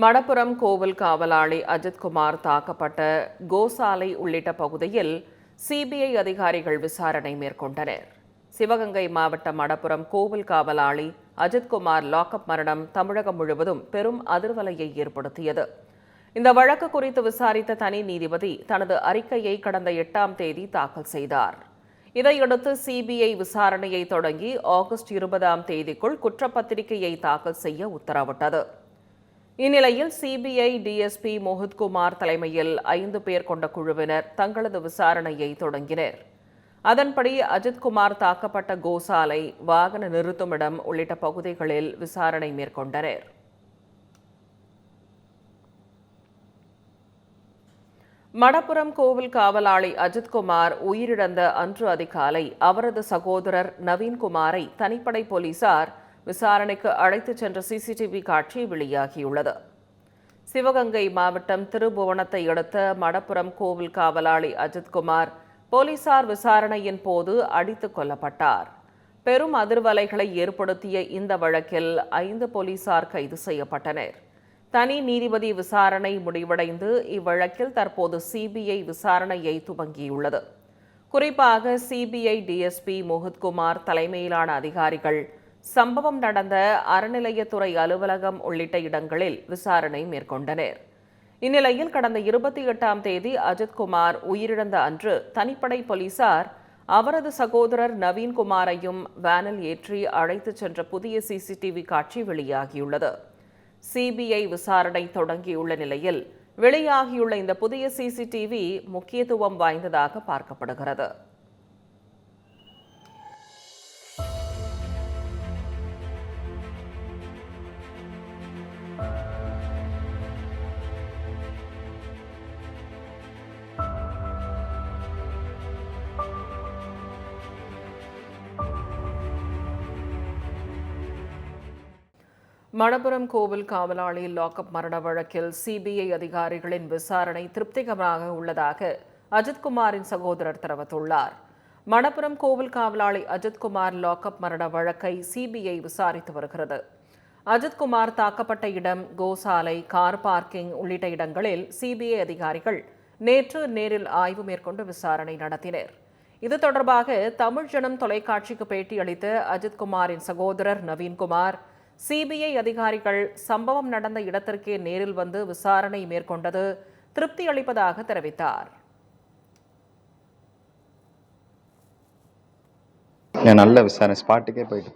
மடப்புரம் கோவில் காவலாளி அஜித்குமார் தாக்கப்பட்ட கோசாலை உள்ளிட்ட பகுதியில் சிபிஐ அதிகாரிகள் விசாரணை மேற்கொண்டனர். சிவகங்கை மாவட்டம் மடப்புரம் கோவில் காவலாளி அஜித்குமார் லாக்அப் மரணம் தமிழகம் முழுவதும் பெரும் அதிர்வலையை ஏற்படுத்தியது. இந்த வழக்கு குறித்து விசாரித்த தனி நீதிபதி தனது அறிக்கையை கடந்த 8ஆம் தேதி தாக்கல் செய்தார். இதையடுத்து சிபிஐ விசாரணையை தொடங்கி ஆகஸ்ட் 20ஆம் தேதிக்குள் குற்றப்பத்திரிகையை தாக்கல் செய்ய உத்தரவிட்டது. இந்நிலையில் சிபிஐ டிஎஸ்பி மோஹித்குமார் தலைமையில் 5 பேர் கொண்ட குழுவினர் தங்களது விசாரணையை தொடங்கினர். அதன்படி அஜித்குமார் தாக்கப்பட்ட கோசாலை, வாகன நிறுத்துமிடம் உள்ளிட்ட பகுதிகளில் விசாரணை மேற்கொண்டனர். மடப்புரம் கோவில் காவலாளி அஜித்குமார் உயிரிழந்த அன்று அதிகாலை அவரது சகோதரர் நவீன்குமாரை தனிப்படை போலீசார் விசாரணைக்கு அழைத்துச் சென்ற சிசிடிவி காட்சி வெளியாகியுள்ளது. சிவகங்கை மாவட்டம் திருபுவனத்தை அடுத்த மடப்புரம் கோவில் காவலாளி அஜித்குமார் போலீசார் விசாரணையின் போது அடித்துக் கொல்லப்பட்டார். பெரும் அதிர்வலைகளை ஏற்படுத்திய இந்த வழக்கில் 5 போலீசார் கைது செய்யப்பட்டனர். தனி நீதிபதி விசாரணை முடிவடைந்து இவ்வழக்கில் தற்போது சிபிஐ விசாரணையை துவங்கியுள்ளது. குறிப்பாக சிபிஐ டிஎஸ்பி மோஹித்குமார் தலைமையிலான அதிகாரிகள் சம்பவம் நடந்த அறநிலையத்துறை அலுவலகம் உள்ளிட்ட இடங்களில் விசாரணை மேற்கொண்டனர். இந்நிலையில் கடந்த 28ஆம் தேதி அஜித்குமார் உயிரிழந்த அன்று தனிப்படை போலீசார் அவரது சகோதரர் நவீன்குமாரையும் வேனில் ஏற்றி அழைத்துச் சென்ற புதிய சிசிடிவி காட்சி வெளியாகியுள்ளது. சிபிஐ விசாரணை தொடங்கியுள்ள நிலையில் வெளியாகியுள்ள இந்த புதிய சிசிடிவி முக்கியத்துவம் வாய்ந்ததாக பார்க்கப்படுகிறது. மடப்புரம் கோவில் காவலாளி லாக்அப் மரண வழக்கில் சிபிஐ அதிகாரிகளின் விசாரணை திருப்திகரமாக உள்ளதாக அஜித்குமாரின் சகோதரர் தெரிவித்துள்ளார். மடப்புரம் கோவில் காவலாளி அஜித்குமார் லாக்அப் மரண வழக்கை சிபிஐ விசாரித்து வருகிறது. அஜித்குமார் தாக்கப்பட்ட இடம், கோசாலை, கார் பார்க்கிங் உள்ளிட்ட இடங்களில் சிபிஐ அதிகாரிகள் நேற்று நேரில் ஆய்வு மேற்கொண்டு விசாரணை நடத்தினர். இது தொடர்பாக தமிழ் ஜனம் தொலைக்காட்சிக்கு பேட்டியளித்த அஜித்குமாரின் சகோதரர் நவீன்குமார், சிபிஐ அதிகாரிகள் சம்பவம் நடந்த இடத்திற்கே நேரில் வந்து விசாரணை மேற்கொண்டது திருப்தி அளிப்பதாக தெரிவித்தார். நல்ல விசாரணை ஸ்பாட்டுக்கே போயிட்டு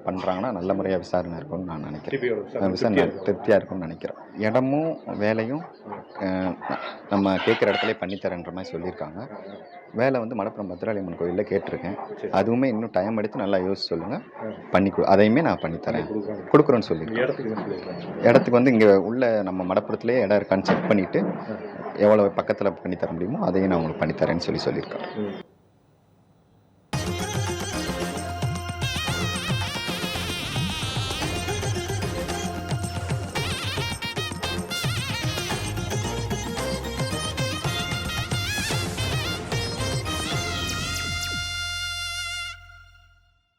பண்ணுறாங்கன்னா நல்ல முறையாக விசாரணை இருக்கும்னு நான் நினைக்கிறேன். விசாரணை திருப்தியாக இருக்கும்னு நினைக்கிறேன். இடமும் வேலையும் நம்ம கேட்குற இடத்துல பண்ணித்தரேன்ற மாதிரி சொல்லியிருக்காங்க. வேலை வந்து மடப்புரம் பத்ராளியம்மன் கோயிலில் கேட்டிருக்கேன். அதுவுமே இன்னும் டைம் எடுத்து நல்லா யோசிச்சு சொல்லுங்கள், அதையுமே நான் பண்ணித்தரேன், கொடுக்குறோன்னு சொல்லியிருக்கேன். இடத்துக்கு வந்து இங்கே உள்ள நம்ம மடப்புரத்துலேயே இடம் இருக்கான்னு செக் பண்ணிவிட்டு எவ்வளோ பக்கத்தில் பண்ணித்தர முடியுமோ அதையும் நான் உங்களுக்கு பண்ணித்தரேன்னு சொல்லியிருக்கேன்.